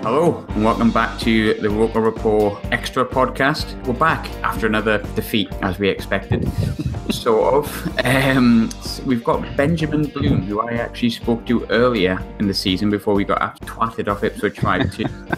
Hello and welcome back to the Roker Rapport Xtra podcast. We're back after another defeat, as we expected, sort of. We've got Benjamin Bloom, who I actually spoke to earlier in the season before we got twatted off Ipswich 5-2.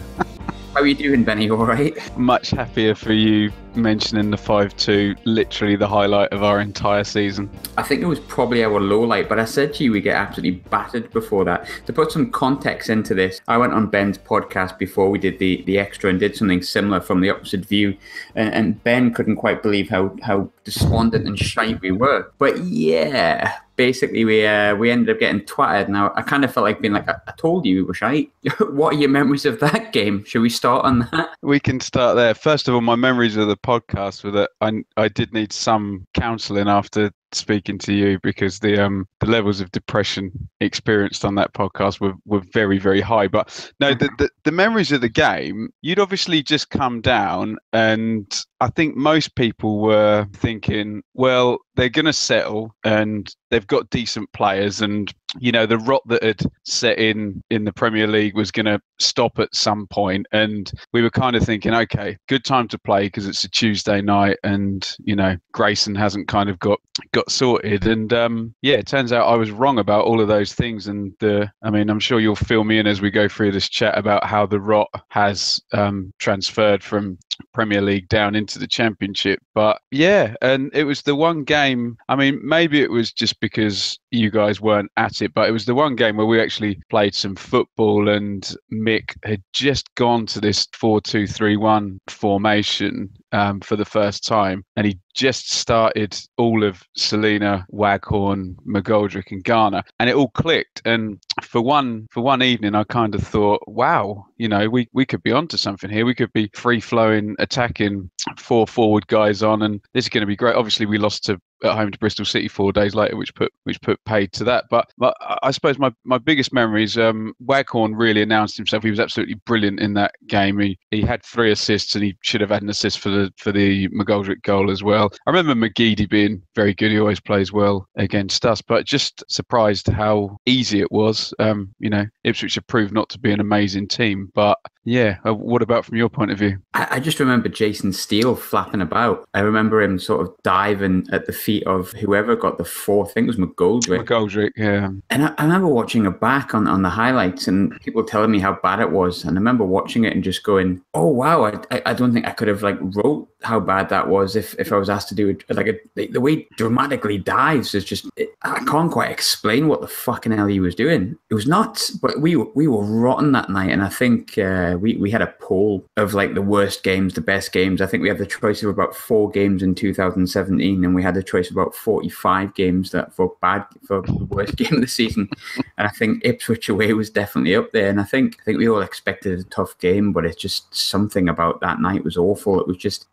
How are you doing, Benny? All right? Much happier for you mentioning the 5-2, literally the highlight of our entire season. I think it was probably our low light, but I said to you we get absolutely battered before that. To put some context into this, I went on Ben's podcast before we did the Xtra and did something similar from the opposite view, and Ben couldn't quite believe how despondent and shite we were. But yeah, basically we ended up getting twatted. Now I kind of felt like being like, I told you we were shite. What are your memories of that game? Should we start on that? We can start there. First of all, my memories of the podcast were that I did need some counselling after speaking to you, because the levels of depression experienced on that podcast were very, very high. But no, the memories of the game, you'd obviously just come down, and I think most people were thinking, well, they're going to settle and they've got decent players, and you know, the rot that had set in the Premier League was going to stop at some point. And we were kind of thinking, okay, good time to play because it's a Tuesday night, and you know, Grayson hasn't kind of got sorted. And yeah, it turns out I was wrong about all of those things. And I mean, I'm sure you'll fill me in as we go through this chat about how the rot has transferred from Premier League down into the Championship. But yeah, and it was the one game, I mean, maybe it was just because you guys weren't at it, but it was the one game where we actually played some football, and Mick had just gone to this 4-2-3-1 formation for the first time, and he just started all of Selena, Waghorn, McGoldrick and Garner, and it all clicked. And for one evening, I kind of thought, wow, you know, we could be onto something here. We could be free-flowing, attacking, 4 forward guys on, and this is going to be great. Obviously, we lost at home to Bristol City 4 days later, which put paid to that. But I suppose my biggest memories, Waghorn really announced himself. He was absolutely brilliant in that game. He had 3 assists, and he should have had an assist for the McGoldrick goal as well. I remember McGeady being very good. He always plays well against us, but just surprised how easy it was. You know, Ipswich have proved not to be an amazing team, but yeah. What about from your point of view? I just remember Jason Steele flapping about. I remember him sort of diving at the feet of whoever got the 4th. I think it was McGoldrick. McGoldrick, yeah. And I remember watching it back on the highlights, and people telling me how bad it was. And I remember watching it and just going, "Oh wow! I don't think I could have like wrote how bad that was if I was asked to do it. Like the way he dramatically dives is just I can't quite explain what the fucking hell he was doing. It was nuts. But we were rotten that night, and I think we had a poll of like the worst games, the best games. I think we had the choice of about 4 games in 2017, and we had the choice of about 45 games for the worst game of the season. And I think Ipswich away was definitely up there. And I think we all expected a tough game, but it's just something about that night was awful. It was just,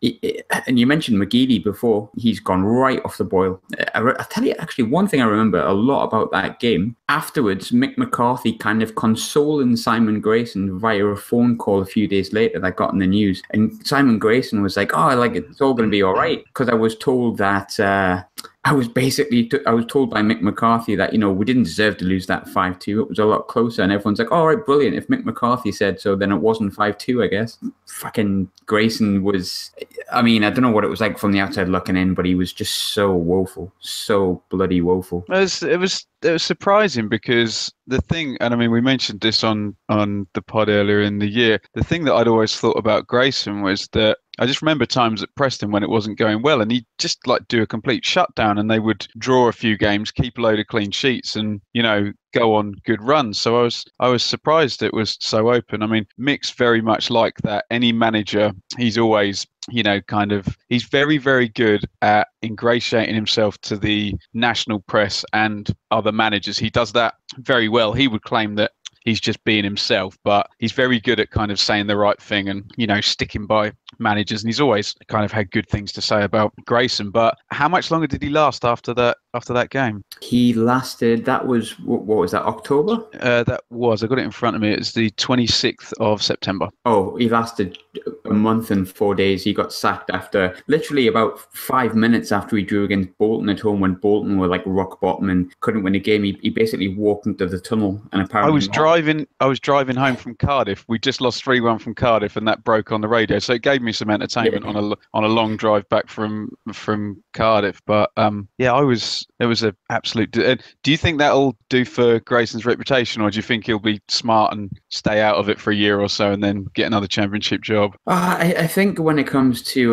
and you mentioned McGeady before. He's gone right off the boil. I tell you, actually, one thing I remember a lot about that game. Afterwards, Mick McCarthy kind of consoling Simon Grayson via a phone call a few days later that got in the news. And Simon Grayson was like, "Oh, like it's all going to be all right," because I was told that I was told by Mick McCarthy that, you know, we didn't deserve to lose that 5-2. It was a lot closer. And everyone's like, "All right, brilliant. If Mick McCarthy said so, then it wasn't 5-2, I guess." Fucking Grayson was, I mean, I don't know what it was like from the outside looking in, but he was just so woeful, so bloody woeful. It was surprising, because the thing, and I mean, we mentioned this on the pod earlier in the year, the thing that I'd always thought about Grayson was that I just remember times at Preston when it wasn't going well, and he'd just like do a complete shutdown, and they would draw a few games, keep a load of clean sheets, and, you know, go on good runs. So I was surprised it was so open. I mean, Mick's very much like that. Any manager, he's always, you know, kind of, he's very, very good at ingratiating himself to the national press and other managers. He does that very well. He would claim that he's just being himself, but he's very good at kind of saying the right thing and, you know, sticking by managers. And he's always kind of had good things to say about Grayson. But how much longer did he last after that game? He lasted, that was, what was that, October? I got it in front of me. It's the 26th of September. Oh, he lasted a month and 4 days. He got sacked after literally about 5 minutes after he drew against Bolton at home, when Bolton were like rock bottom and couldn't win a game. He basically walked into the tunnel, and apparently I was driving home from Cardiff. We just lost 3-1 from Cardiff, and that broke on the radio. So it gave me some entertainment on a long drive back from Cardiff. But it was an absolute. Do you think that'll do for Grayson's reputation, or do you think he'll be smart and stay out of it for a year or so and then get another Championship job? I think when it comes to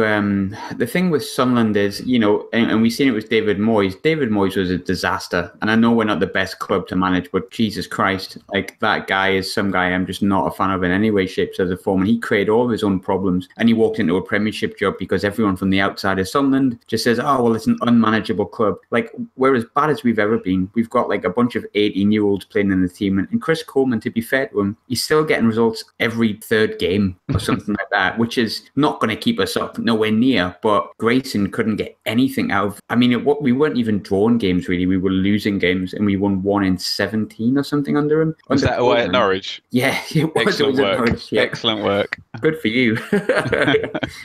the thing with Sunderland is, and we've seen it with David Moyes. David Moyes was a disaster, and I know we're not the best club to manage, but Jesus Christ, like that guy is some guy I'm just not a fan of in any way, shape, or form. And he created all of his own problems, and he walked into a Premiership job because everyone from the outside of Sunderland just says, "Oh well, it's an unmanageable club." Like, we're as bad as we've ever been. We've got like a bunch of 18-year-olds playing in the team, and Chris Coleman, to be fair to him, he's still getting results every third game or something like that, which is not going to keep us up, nowhere near. But Grayson couldn't get anything out of. I mean, we weren't even drawing games really. We were losing games, and we won 1 in 17 or something under him. Was that away at Norwich? Yeah, it was. Excellent work. Norwich, yeah. Excellent work. Good for you.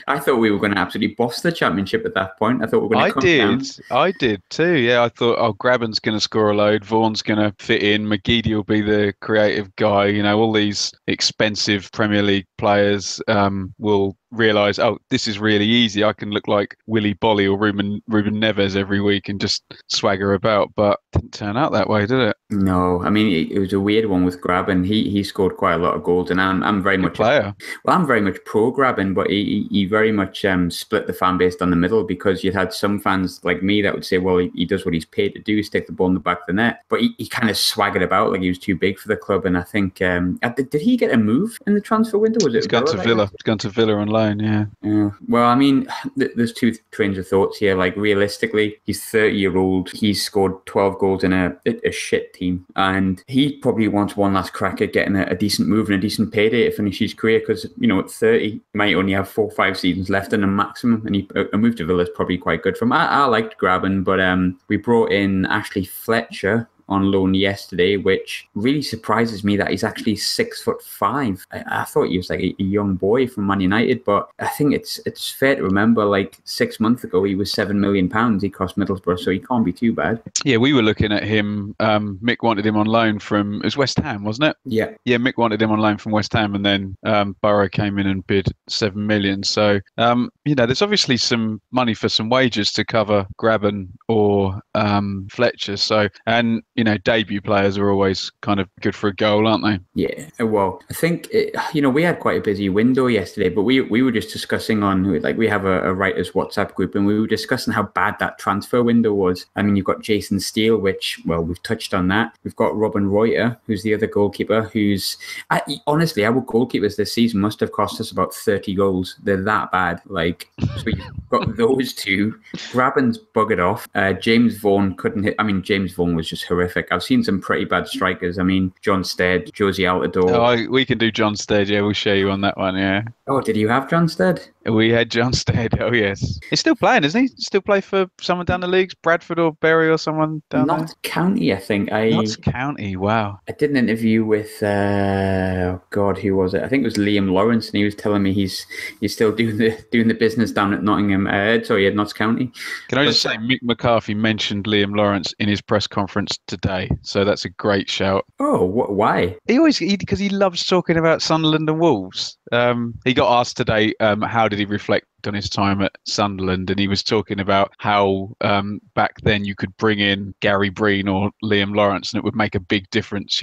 I thought we were going to absolutely boss the Championship at that point. I thought we were going to come down. I did too. Yeah, I thought, Graben's going to score a load. Vaughan's going to fit in. McGeady will be the creative guy. All these expensive Premier League players will realise, this is really easy. I can look like Willy Bolly or Ruben Neves every week and just swagger about. But it didn't turn out that way, did it? No, I mean, it was a weird one with Graben. He scored quite a lot of goals, and I'm very much player. I'm very much pro Graben, but he very much split the fan base down the middle, because you'd had some fans like me that would say, well, he does what he's paid to do, stick the ball in the back of the net. But he kind of swaggered about like he was too big for the club. And I think, did he get a move in the transfer window? Was it? He's gone to Villa. He's gone to Villa on loan, yeah. Well, I mean, there's two trains of thoughts here. Like, realistically, he's 30-year-old. He's scored 12 goals in a shit team, and he probably wants one last crack at getting a decent move and a decent payday to finish his career, because, at 30, he might only have 4 or 5 seasons left in a maximum, and a move to Villa is probably quite good for him. I liked Graben, but we brought in Ashley Fletcher on loan yesterday, which really surprises me that he's actually 6'5". I thought he was like a young boy from Man United, but I think it's fair to remember, like 6 months ago, he was £7 million. He cost Middlesbrough, so he can't be too bad. Yeah, we were looking at him. Mick wanted him on loan from, it was West Ham, wasn't it? Yeah. Yeah, Mick wanted him on loan from West Ham, and then Borough came in and bid 7 million. So, there's obviously some money for some wages to cover Graben or Fletcher. So, and debut players are always kind of good for a goal, aren't they? Yeah, well, I think, we had quite a busy window yesterday, but we were just discussing we have a writers WhatsApp group, and we were discussing how bad that transfer window was. I mean, you've got Jason Steele, which, well, we've touched on that. We've got Robin Reuter, who's the other goalkeeper, who's, honestly, our goalkeepers this season must have cost us about 30 goals. They're that bad. So you've got those two. Graben's buggered off. James Vaughan couldn't hit. I mean, James Vaughan was just horrific. I've seen some pretty bad strikers. I mean, John Stead, Josie Altidore. We can do John Stead. Yeah, we'll show you on that one. Yeah. Oh, did you have John Stead? We had John Stead. Oh, yes. He's still playing, isn't he? Still play for someone down the leagues, Bradford or Bury or someone down there? Notts County, I think. Notts County. Wow. I did an interview with who was it? I think it was Liam Lawrence, and he was telling me he's still doing the business down at Nottingham. At Notts County. Can I just say, Mick McCarthy mentioned Liam Lawrence in his press conference today, so that's a great shout. Oh, why? Because he loves talking about Sunderland and Wolves. He got asked today, how did he reflect on his time at Sunderland, and he was talking about how back then you could bring in Gary Breen or Liam Lawrence, and it would make a big difference,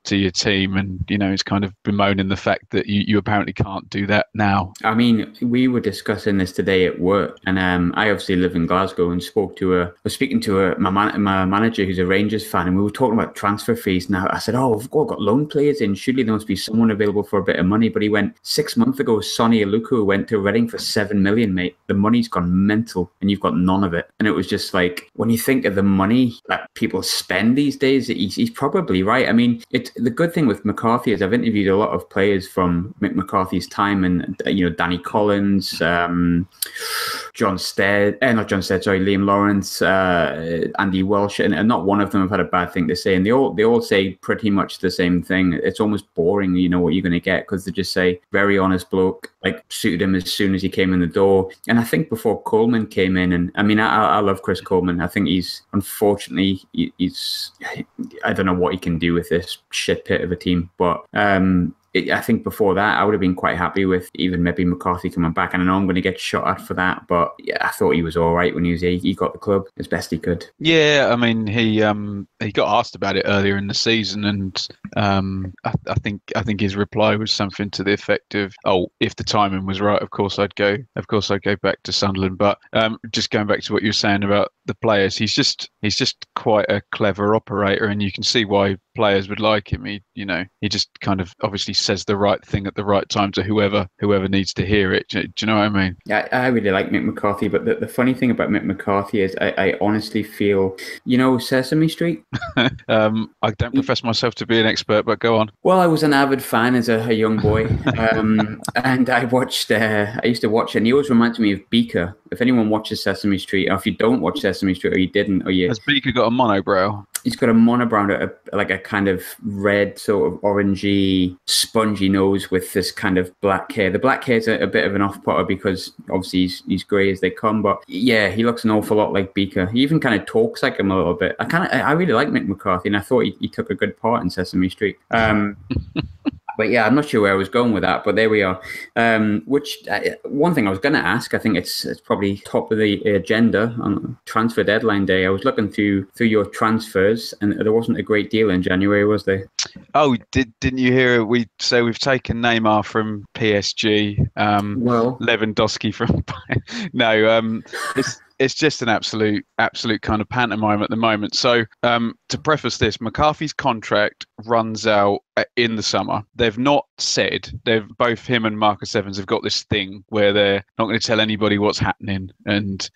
to your team, and he's kind of bemoaning the fact that you apparently can't do that now. I mean, we were discussing this today at work, and I obviously live in Glasgow, and was speaking to my manager who's a Rangers fan, and we were talking about transfer fees. Now I said, we've got loan players in, surely there must be someone available for a bit of money. But he went, 6 months ago, Sonny Aluko went to Reading for 7 million, mate. The money's gone mental, and you've got none of it. And it was just like, when you think of the money that people spend these days, he's probably right. I mean, the good thing with McCarthy is I've interviewed a lot of players from Mick McCarthy's time, and Danny Collins, Liam Lawrence, Andy Welsh, and not one of them have had a bad thing to say, and they all say pretty much the same thing. It's almost boring, what you're going to get, because they just say very honest bloke, like suited him as soon as he came in the door. And I think before Coleman came in, and I mean I love Chris Coleman. I think he's unfortunately I don't know what he can do with this shit pit of a team, but I think before that, I would have been quite happy with even maybe McCarthy coming back. And I know I'm going to get shot at for that, but yeah, I thought he was all right when he was here. He got the club as best he could. Yeah, I mean, he got asked about it earlier in the season, and I think his reply was something to the effect of, "Oh, if the timing was right, of course I'd go back to Sunderland." But just going back to what you were saying about the players, he's just quite a clever operator, and you can see why players would like him. He just kind of obviously says the right thing at the right time to whoever needs to hear it. Do you know what I mean? Yeah, I really like Mick McCarthy, but the funny thing about Mick McCarthy is I honestly feel, Sesame Street? I don't profess myself to be an expert, but go on. Well, I was an avid fan as a young boy, and I used to watch it, and he always reminds me of Beaker. If anyone watches Sesame Street, or if you don't watch Sesame Street, or you didn't, Has Beaker got a monobrow? He's got a monobrow, like a kind of red, sort of orangey, spongy nose with this kind of black hair. The black hair's a bit of an off-putter because obviously he's grey as they come, but yeah, he looks an awful lot like Beaker. He even kind of talks like him a little bit. I really like Mick McCarthy, and I thought he took a good part in Sesame Street. But yeah, I'm not sure where I was going with that, but there we are. One thing I was going to ask, I think it's probably top of the agenda on transfer deadline day. I was looking through your transfers, and there wasn't a great deal in January, was there? Oh, didn't you hear? We've taken Neymar from PSG. Lewandowski from no. It's just an absolute kind of pantomime at the moment. So to preface this, McCarthy's contract runs out in the summer. They've not said, both him and Marcus Evans have got this thing where they're not going to tell anybody what's happening. And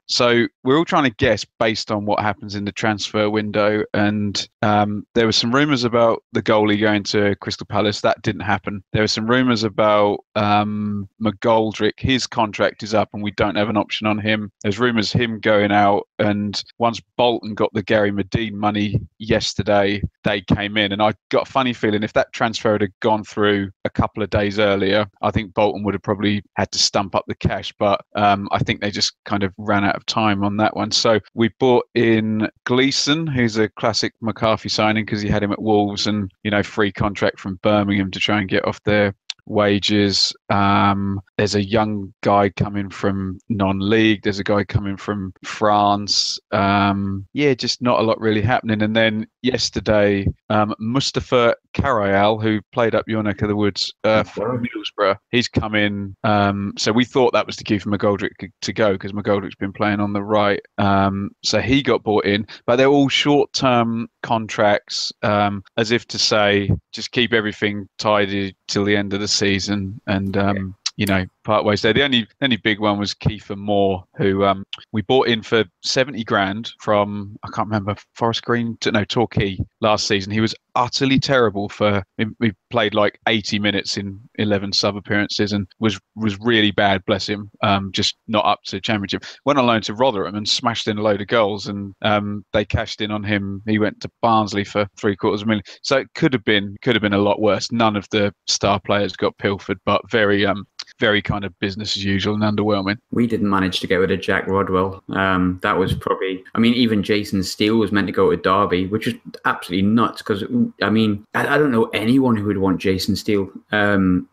so we're all trying to guess based on what happens in the transfer window. And there were some rumours about the goalie going to Crystal Palace. That didn't happen. There were some rumours about McGoldrick. His contract is up and we don't have an option on him. There's rumours him going out, and once Bolton got the Gary Medine money yesterday, they came in. And I got a funny feeling if that transfer had gone through a couple of days earlier, I think Bolton would have probably had to stump up the cash. But I think they just kind of ran out of time on that one. So we bought in Gleeson, who's a classic McCarthy signing because he had him at Wolves and, free contract from Birmingham to try and get off their wages. There's a young guy coming from non-league. There's a guy coming from France. Just not a lot really happening. And then yesterday, Mustafa Karayel, who played up your neck of the woods for Middlesbrough, he's come in. So we thought that was the cue for McGoldrick to go because McGoldrick's been playing on the right. So he got bought in, but they're all short-term contracts, as if to say, just keep everything tidy till the end of the season and part ways there. The only big one was Kiefer Moore, who we bought in for 70 grand from, I can't remember, Forest Green, Torquay last season. He was utterly terrible we played like 80 minutes in 11 sub appearances and was really bad, bless him, just not up to championship. Went on loan to Rotherham and smashed in a load of goals, and they cashed in on him. He went to Barnsley for $750,000. So it could have been a lot worse. None of the star players got pilfered, but very kind of business as usual and underwhelming. We didn't manage to get rid of Jack Rodwell. That was probably, even Jason Steele was meant to go to Derby, which is absolutely nuts because, I don't know anyone who would want Jason Steele.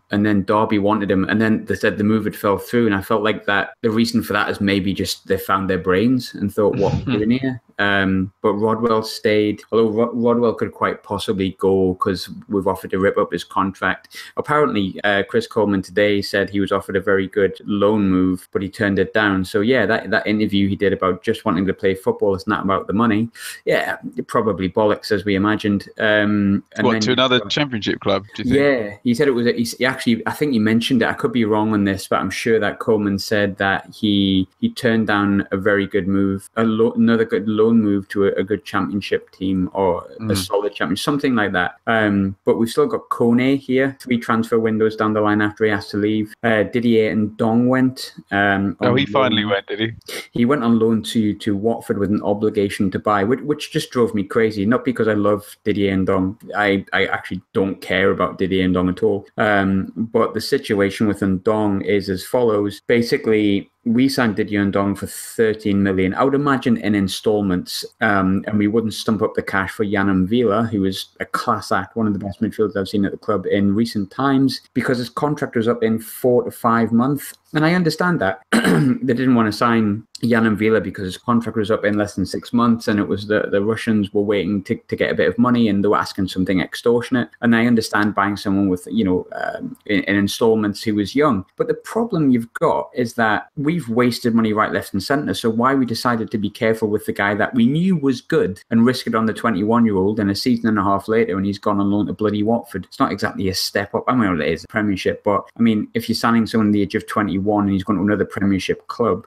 And then Derby wanted him, and then they said the move had fell through, and I felt like that the reason for that is maybe just they found their brains and thought, what are we doing here? But Rodwell stayed, although Rodwell could quite possibly go because we've offered to rip up his contract. Apparently, Chris Coleman today said he was offered a very good loan move, but he turned it down. So yeah, that interview he did about just wanting to play football, it's not about the money. Yeah, probably bollocks as we imagined. And to another championship club, do you think? Yeah, he said it was, I think he mentioned it. I could be wrong on this, but I'm sure that Coleman said that he turned down a very good move, another good loan loan move to a good championship team or a solid champion, something like that. But we've still got Kone here, 3 transfer windows down the line after he has to leave. Didier and Dong went. He finally went, did he? He went on loan to Watford with an obligation to buy, which just drove me crazy. Not because I love Didier and Dong. I actually don't care about Didier and Dong at all. But the situation with Ndong is as follows. Basically, we signed Didier Ndong for 13 million. I would imagine in installments, and we wouldn't stump up the cash for Yanam Vila, who is a class act, one of the best midfielders I've seen at the club in recent times, because his contract was up in 4 to 5 months. And I understand that. They didn't want to sign Yanam Vila because his contract was up in less than 6 months, and it was the Russians were waiting to get a bit of money, and they were asking something extortionate. And I understand buying someone with, in installments who was young. But the problem you've got is that we've wasted money right, left, and centre. So why we decided to be careful with the guy that we knew was good and risk it on the 21-year-old, and a season and a half later, and he's gone on loan to bloody Watford. It's not exactly a step up. I mean, it is a Premiership, but I mean, if you're signing someone at the age of 21 and he's going to another Premiership club,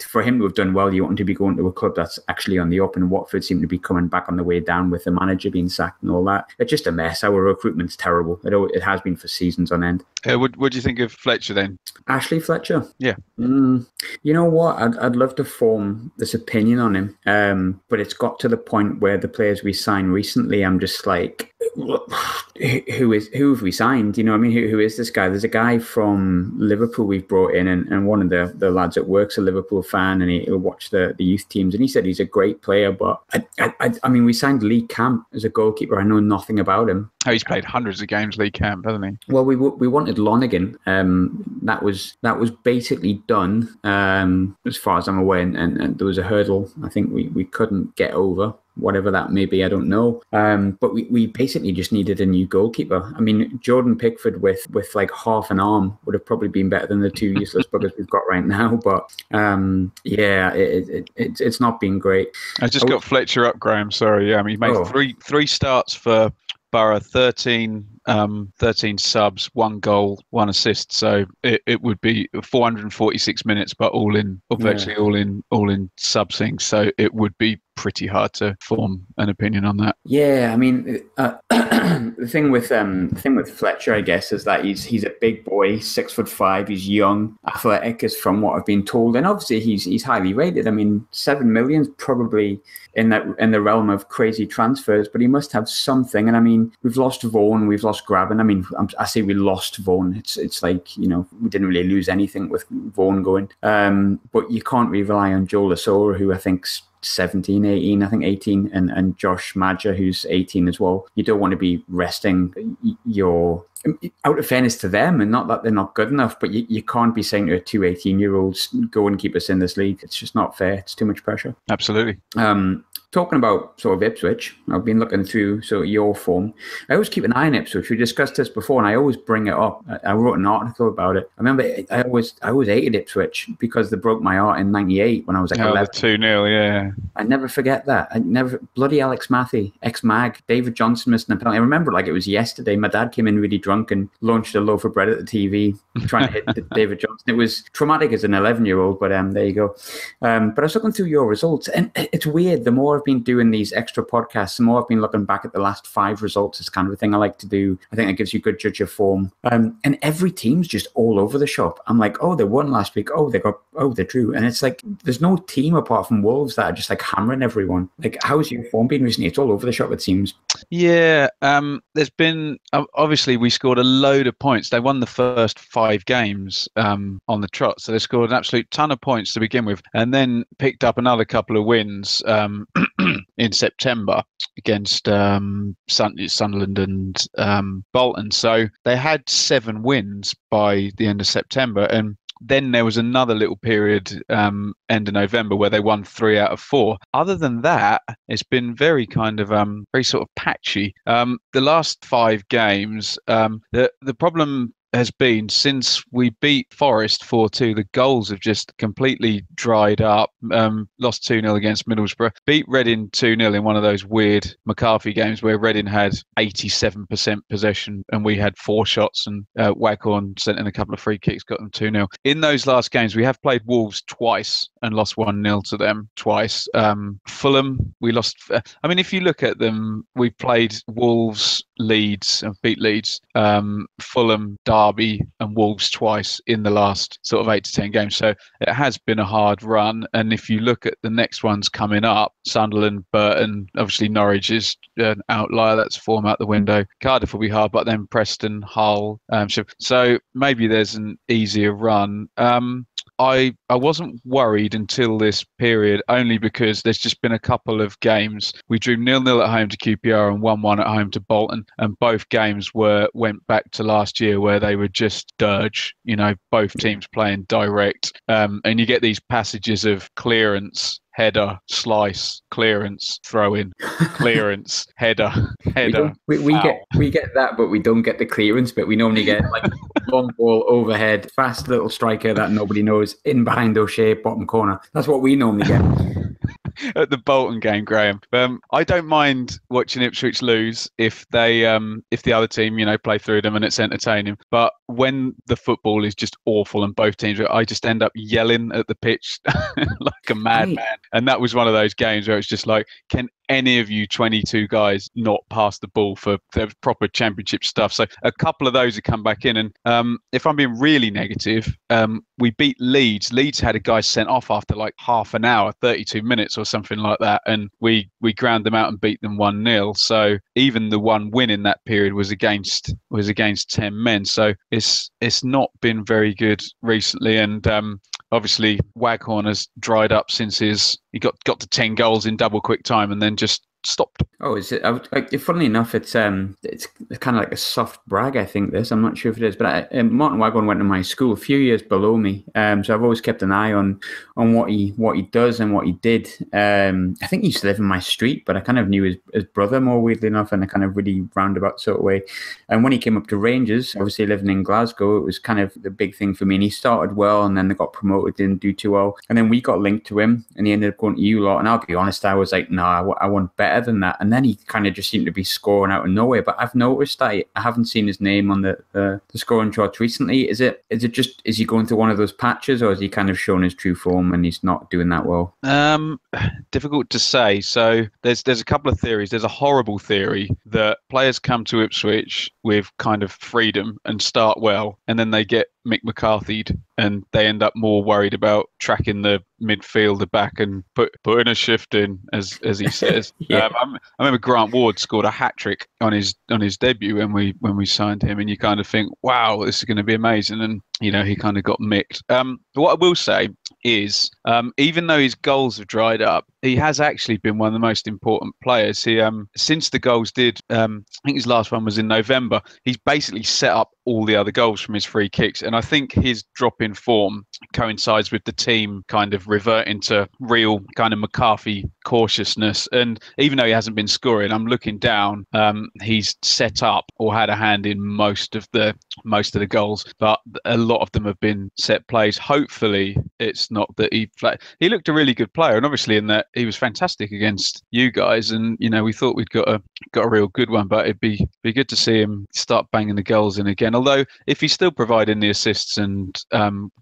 for him to have done well, you want him to be going to a club that's actually on the up, and Watford seem to be coming back on the way down with the manager being sacked and all that. It's just a mess. Our recruitment's terrible. It has been for seasons on end. What do you think of Fletcher then? Ashley Fletcher? Yeah. You know what? I'd love to form this opinion on him, but it's got to the point where the players we signed recently, I'm just like, who have we signed? You know what I mean? Who is this guy? There's a guy from Liverpool we've brought in, and one of the lads at work's a Liverpool fan, and he'll watch the youth teams, and he said he's a great player, but I mean, we signed Lee Camp as a goalkeeper. I know nothing about him. Oh, he's played hundreds of games, Lee Camp, hasn't he? Well, we wanted Lonergan. That was basically done, as far as I'm aware, and there was a hurdle I think we couldn't get over. Whatever that may be, I don't know. But we basically just needed a new goalkeeper. I mean, Jordan Pickford with like half an arm would have probably been better than the 2 useless buggers we've got right now. But it's not been great. I just got Fletcher up, Graham. Sorry, yeah. I mean, he made three starts for Borough, 13 subs, 1 goal, 1 assist. So it would be 446 minutes, but virtually all in sub things. So it would be pretty hard to form an opinion on that. Yeah, I mean, the thing with Fletcher, I guess, is that he's a big boy, 6'5", he's young, athletic, is from what I've been told, and obviously he's highly rated. I mean, 7 million is probably in the realm of crazy transfers, but he must have something. And I mean, we've lost Vaughan, we've lost Graben. I mean, I say we lost Vaughan. It's like, we didn't really lose anything with Vaughan going, but you can't really rely on Joe Lasora, who I think's 17, 18, I think 18, and Josh Madger, who's 18 as well. You don't want to be resting your, out of fairness to them, and not that they're not good enough, but you can't be saying to 2 18-year-olds, go and keep us in this league. It's just not fair. It's too much pressure. Absolutely. Talking about sort of Ipswich, I've been looking through sort of your form. I always keep an eye on Ipswich. We discussed this before, and I always bring it up. I wrote an article about it. I remember I always hated Ipswich because they broke my heart in '98 when I was like 11. 2-0, yeah. I never forget that. Bloody Alex Matthew, ex-Mag, David Johnson missing a penalty. I remember like it was yesterday. My dad came in really drunk and launched a loaf of bread at the TV trying to hit David Johnson. It was traumatic as an 11-year-old, but there you go. But I was looking through your results, and it's weird. The more I've been doing these extra podcasts, the more I've been looking back at the last 5 results. It's kind of a thing I like to do. I think that gives you a good judge of form. And every team's just all over the shop. I'm like, oh, they won last week. Oh, they drew. And it's like, there's no team apart from Wolves that are just like hammering everyone. Like, how's your form been recently? It's all over the shop, it seems. Yeah. There's been, obviously we scored a load of points. They won the first 5 games on the trot. So they scored an absolute ton of points to begin with, and then picked up another couple of wins in September against Sunderland and Bolton. So they had 7 wins by the end of September, and then there was another little period end of November where they won 3 out of 4. Other than that, it's been very kind of very sort of patchy. The last 5 games, the problem has been since we beat Forest 4-2, the goals have just completely dried up. Lost 2-0 against Middlesbrough, beat Reading 2-0 in one of those weird McCarthy games where Reading had 87% possession and we had 4 shots, and Waghorn sent in a couple of free kicks, got them 2-0. In those last games, we have played Wolves twice and lost 1-0 to them twice. Fulham, we lost. I mean, if you look at them, we played Wolves, Leeds, and beat Leeds, Fulham, Derby, and Wolves twice in the last sort of 8 to 10 games. So it has been a hard run. And if you look at the next ones coming up, Sunderland, Burton, obviously Norwich is an outlier. That's form out the window. Cardiff will be hard, but then Preston, Hull. So maybe there's an easier run. I wasn't worried until this period, only because there's just been a couple of games. We drew 0-0 at home to QPR and 1-1 at home to Bolton, and both games went back to last year where they were just dirge. Both teams playing direct, and you get these passages of clearance, header, slice, clearance, throw in, clearance, header. We get that, but we don't get the clearance. But we normally get like long ball overhead, fast little striker that nobody knows in behind O'Shea, bottom corner. That's what we normally get. At the Bolton game, Graham. I don't mind watching Ipswich lose if the other team, play through them and it's entertaining. But when the football is just awful and both teams, I just end up yelling at the pitch like a madman. And that was one of those games where it's just like, can any of you 22 guys not pass the ball for the proper championship stuff? So a couple of those have come back in. And if I'm being really negative, we beat Leeds. Leeds had a guy sent off after like half an hour, 32 minutes or something like that. And we ground them out and beat them 1-0. So even the one win in that period was against 10 men. So it's not been very good recently. And obviously Waghorn has dried up since he got to 10 goals in double quick time and then just stopped. Oh, is it? Funnily enough, it's kind of like a soft brag. I think this. I'm not sure if it is, but Martin Waghorn went to my school a few years below me, so I've always kept an eye on what he does and what he did. I think he used to live in my street, but I kind of knew his brother more, weirdly enough, in a kind of really roundabout sort of way. And when he came up to Rangers, obviously living in Glasgow, it was kind of the big thing for me. And he started well, and then they got promoted, didn't do too well, and then we got linked to him, and he ended up going to you lot. And I'll be honest, I was like, no, I want better than that. And then he kind of just seemed to be scoring out of nowhere. But I've noticed I haven't seen his name on the scoring charts recently. Is he going through one of those patches, or has he kind of shown his true form and he's not doing that well? Difficult to say. So there's a couple of theories. There's a horrible theory that players come to Ipswich with kind of freedom and start well, and then they get Mick McCarthy'd and they end up more worried about tracking the midfielder back and putting a shift in, as he says. Yeah. I remember Grant Ward scored a hat-trick on his debut when we signed him, and you kind of think, wow, this is going to be amazing. And he kind of got micked. But what I will say is, even though his goals have dried up, he has actually been one of the most important players. He since the goals did, I think his last one was in November, he's basically set up all the other goals from his free kicks. And I think his drop in form coincides with the team kind of reverting to real kind of McCarthy cautiousness. And even though he hasn't been scoring, I'm looking down, he's set up or had a hand in most of the goals, but a lot of them have been set plays. Hopefully it's not that he looked a really good player, and obviously in that he was fantastic against you guys, and we thought we'd got a real good one, but it'd be good to see him start banging the goals in again. Although if he's still providing the assists and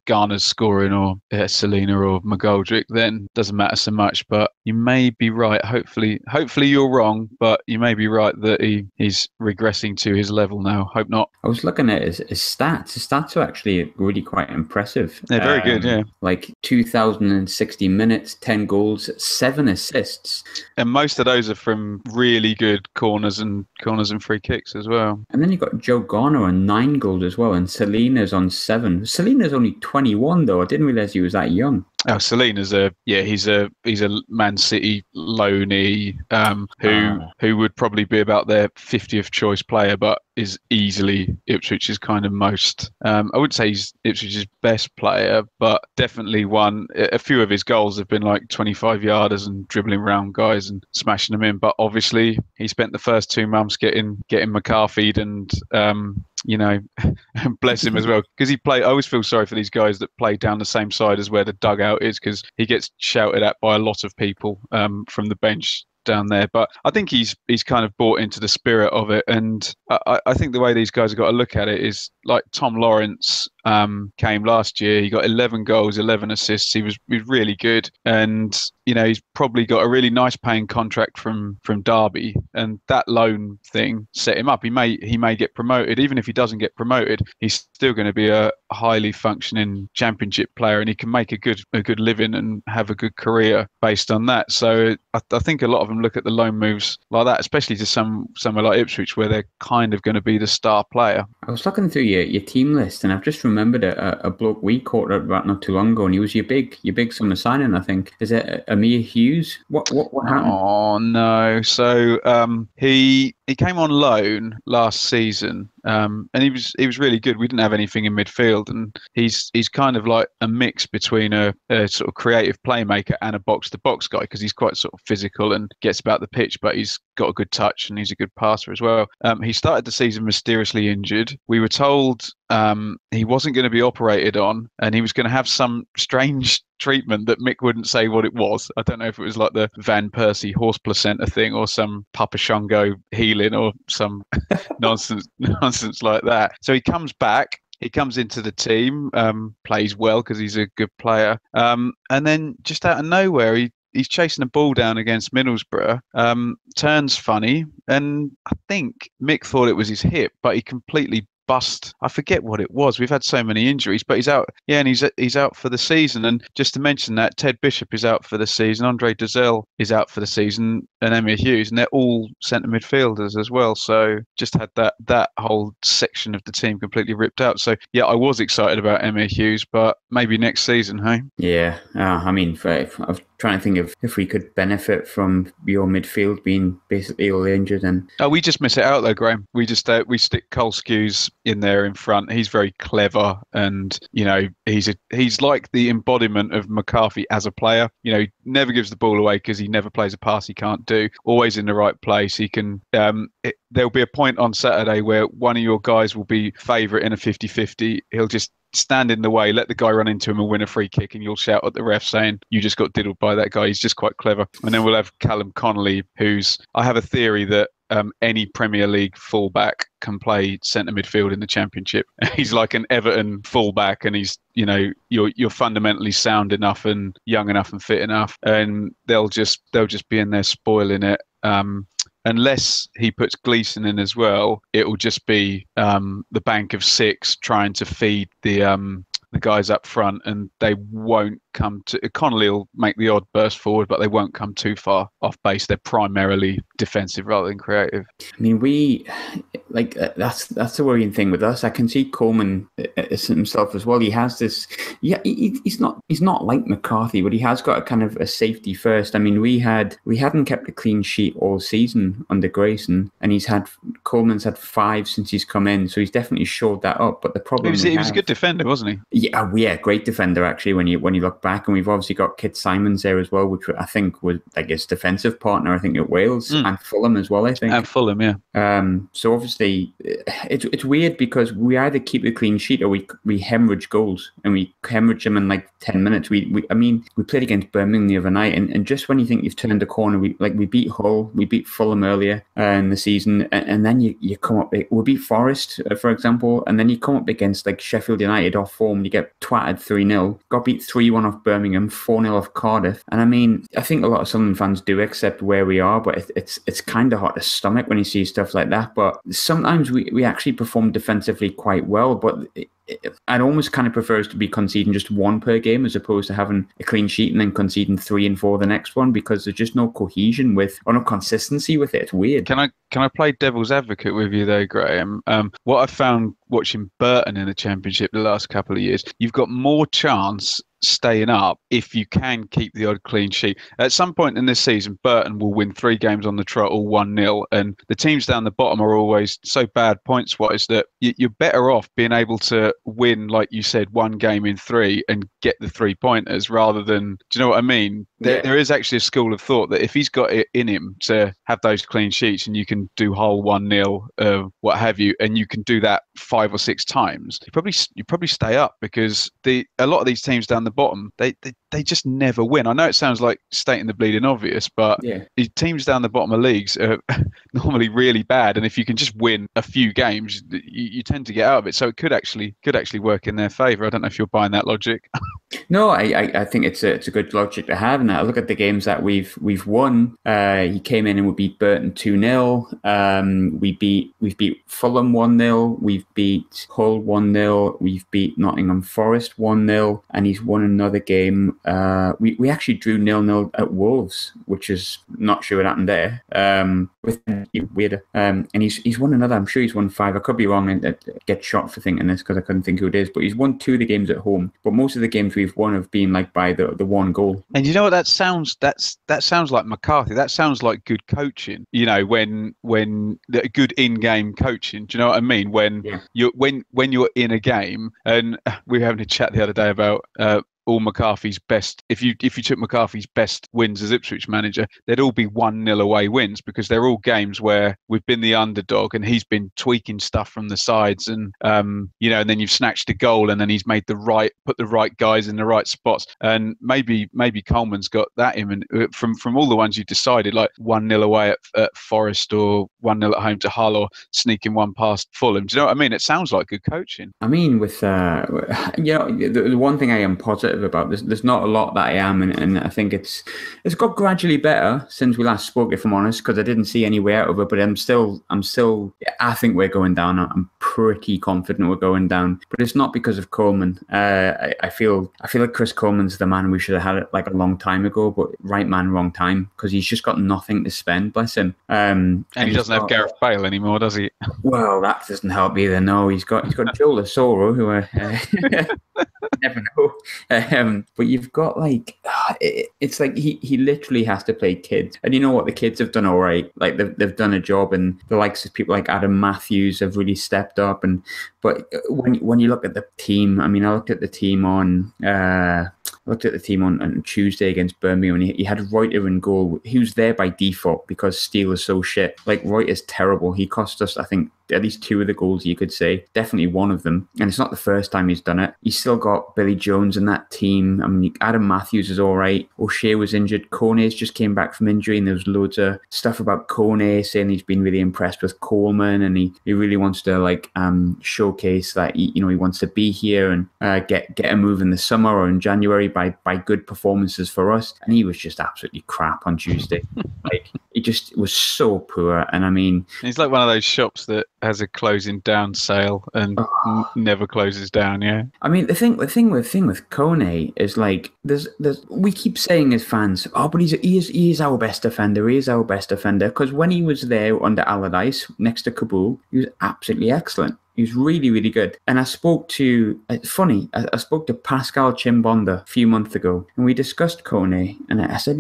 Garner's scoring, or Selena or McGoldrick, then it doesn't matter so much. But you may be right. Hopefully you're wrong, but you may be right that he's regressing to his level now. Hope not. I was looking at his stats. His stats are actually really quite impressive. They're very good, yeah. Like 2,060 minutes, 10 goals, 7 assists. And most of those are from really good corners and free kicks as well. And then you've got Joe Garner on 9 goals as well, and Selena's on 7. Selena's only 21 though. I didn't realise he was that young. Oh, Selena's he's a Man City loanee who would probably be about their 50th choice player, but is easily Ipswich's kind of most. I wouldn't say he's Ipswich's best player, but definitely one. A few of his goals have been like 25-yarders and dribbling around guys and smashing them in. But obviously, he spent the first 2 months getting McCarthy'd and you know, bless him as well, because he play. I always feel sorry for these guys that play down the same side as where the dugout is, because he gets shouted at by a lot of people from the bench down there. But I think he's kind of bought into the spirit of it, and I think the way these guys have got to look at it is like Tom Lawrence came last year. He got 11 goals, 11 assists. He was really good, and he's probably got a really nice paying contract from Derby, and that loan thing set him up. He may get promoted. Even if he doesn't get promoted, he's still going to be a highly functioning championship player, and he can make a good living and have a good career based on that. So I think a lot of them look at the loan moves like that, especially to somewhere like Ipswich, where they're kind of going to be the star player. I was looking through your team list, and I've just remembered a bloke we caught about not too long ago, and he was your big summer signing, I think. Is it Amir Hughes? What happened? Oh no! So he came on loan last season, and he was really good. We didn't have anything in midfield, and he's kind of like a mix between a sort of creative playmaker and a box-to-box guy, because he's quite sort of physical and gets about the pitch, but he's got a good touch and he's a good passer as well. He started the season mysteriously injured. We were told he wasn't going to be operated on, and he was going to have some strange treatment that Mick wouldn't say what it was. I don't know if it was like the Van Persie horse placenta thing or some Papa Shango healing or some nonsense like that. So he comes back. He comes into the team, plays well because he's a good player, and then just out of nowhere, he's chasing a ball down against Middlesbrough, turns funny, and I think Mick thought it was his hip, but he completely bust. I forget what it was. We've had so many injuries, but he's out. Yeah, and he's out for the season. And just to mention that, Ted Bishop is out for the season. Andre Dozzell is out for the season, and Emir Hughes, and they're all centre midfielders as well. So just had that whole section of the team completely ripped out. So yeah, I was excited about Emir Hughes, but maybe next season, hey? Yeah, I mean, I'm trying to think of if we could benefit from your midfield being basically all injured. And we just miss it out though, Graham. We just we stick Cole Skews in there in front. He's very clever, and he's like the embodiment of McCarthy as a player. He never gives the ball away because he never plays a pass he can't do. Always in the right place. He can. There'll be a point on Saturday where one of your guys will be favourite in a 50-50. He'll just stand in the way, let the guy run into him and win a free kick, and you'll shout at the ref saying you just got diddled by that guy. He's just quite clever. And then we'll have Callum Connolly, I have a theory that any Premier League fullback can play centre midfield in the Championship. He's like an Everton fullback, and he's you're fundamentally sound enough and young enough and fit enough, and they'll just be in there spoiling it. Unless he puts Gleeson in as well, it will just be the bank of six trying to feed the guys up front, and they won't come to. Connolly will make the odd burst forward, but they won't come too far off base. They're primarily defensive rather than creative. I mean, that's the worrying thing with us. I can see Coleman himself as well. He has this. Yeah, he's not like McCarthy, but he has got a kind of a safety first. I mean, we hadn't kept a clean sheet all season under Grayson, and Coleman's had 5 since he's come in, so he's definitely shored that up. But the problem he was a good defender, wasn't he? Yeah, great defender actually. When you look back, and we've obviously got Kit Simons there as well, which I think was like his defensive partner. I think at Wales and Fulham as well. I think and Fulham, yeah. So obviously it's weird because we either keep the clean sheet or we hemorrhage goals, and we hemorrhage them in like 10 minutes. We played against Birmingham the other night, and just when you think you've turned the corner, we beat Hull, we beat Fulham earlier in the season, and then you come up. We beat Forest, for example, and then you come up against like Sheffield United off form, you get twatted 3-0, got beat 3-1 off Birmingham, 4-0 off Cardiff. And I mean, I think a lot of Sunderland fans do accept where we are, but it's kind of hard to stomach when you see stuff like that. But sometimes we actually perform defensively quite well, but I'd almost kind of prefer us to be conceding just 1 per game as opposed to having a clean sheet and then conceding 3 and 4 the next one, because there's just no cohesion or no consistency with it. It's weird. Can I play devil's advocate with you though, Graham? What I found watching Burton in the Championship the last couple of years, you've got more chance staying up if you can keep the odd clean sheet. At some point in this season, Burton will win 3 games on the trot, all 1-0, and the teams down the bottom are always so bad points-wise that you're better off being able to win, like you said, 1 game in 3 and get the 3-pointers rather than, do you know what I mean? There is actually a school of thought that if he's got it in him to have those clean sheets and you can do whole 1-0, what have you, and you can do that 5 or 6 times, you probably stay up, because a lot of these teams down the bottom, they just never win. I know it sounds like stating the bleeding obvious, but teams down the bottom of leagues are normally really bad, and if you can just win a few games, you tend to get out of it. So it could actually work in their favour. I don't know if you're buying that logic. No, I think it's a good logic to have. And I look at the games that we've won. He came in and we beat Burton 2-0. We've beat Fulham 1-0. We've beat Hull 1-0. We've beat Nottingham Forest 1-0, and he's won another game. We actually drew 0-0 at Wolves, which is not sure what happened there. With weirder. And he's won another. I'm sure he's won 5. I could be wrong and get shot for thinking this because I couldn't think who it is. But he's won 2 of the games at home. But most of the games we've won have been like by the 1 goal. And you know what that sounds? That sounds like McCarthy. That sounds like good coaching. You know, when good in-game coaching. Do you know what I mean? When you're in a game, and we were having a chat the other day about all McCarthy's best. If you took McCarthy's best wins as Ipswich manager, they'd all be 1-0 away wins, because they're all games where we've been the underdog and he's been tweaking stuff from the sides, and and then you've snatched a goal and then he's made put the right guys in the right spots. And maybe Coleman's got that in, and from all the ones you decided, like 1-0 away at Forest, or 1-0 at home to Hull, or sneaking one past Fulham. Do you know what I mean? It sounds like good coaching. I mean, with the one thing I am positive about this, there's not a lot that I am, and I think it's got gradually better since we last spoke, if I'm honest, because I didn't see any way out of it. But I'm still I think we're going down. I'm pretty confident we're going down, but it's not because of Coleman. I feel like Chris Coleman's the man we should have had it like a long time ago, but right man, wrong time, because he's just got nothing to spend, bless him. And he doesn't have Gareth Bale anymore, does he? Well, that doesn't help either. No, he's got Joe Lasoro, who never know. But you've got it's like he literally has to play kids, and you know what, the kids have done all right. Like they've done a job, and the likes of people like Adam Matthews have really stepped up. But when you look at the team, I mean, I looked at the team on Tuesday against Birmingham, and he had Reuter in goal. He was there by default because Steele is so shit. Like, Reuter's terrible. He cost us, I think, at least 2 of the goals, you could say. Definitely one of them. And it's not the first time he's done it. He's still got Billy Jones in that team. I mean, Adam Matthews is all right. O'Shea was injured. Kone's just came back from injury, and there was loads of stuff about Kone saying he's been really impressed with Coleman, and he really wants to showcase that he wants to be here and get a move in the summer or in January by good performances for us. And he was just absolutely crap on Tuesday. He just was so poor. And I mean, he's like one of those shops that has a closing down sale and never closes down. Yeah. I mean, the thing with Kone is there's we keep saying as fans, but he is our best defender. He is our best defender, because when he was there under Allardyce next to Kabul, he was absolutely excellent. He was really, really good. And I spoke to, it's funny, I spoke to Pascal Chimbonda a few months ago, and we discussed Kone, and I said,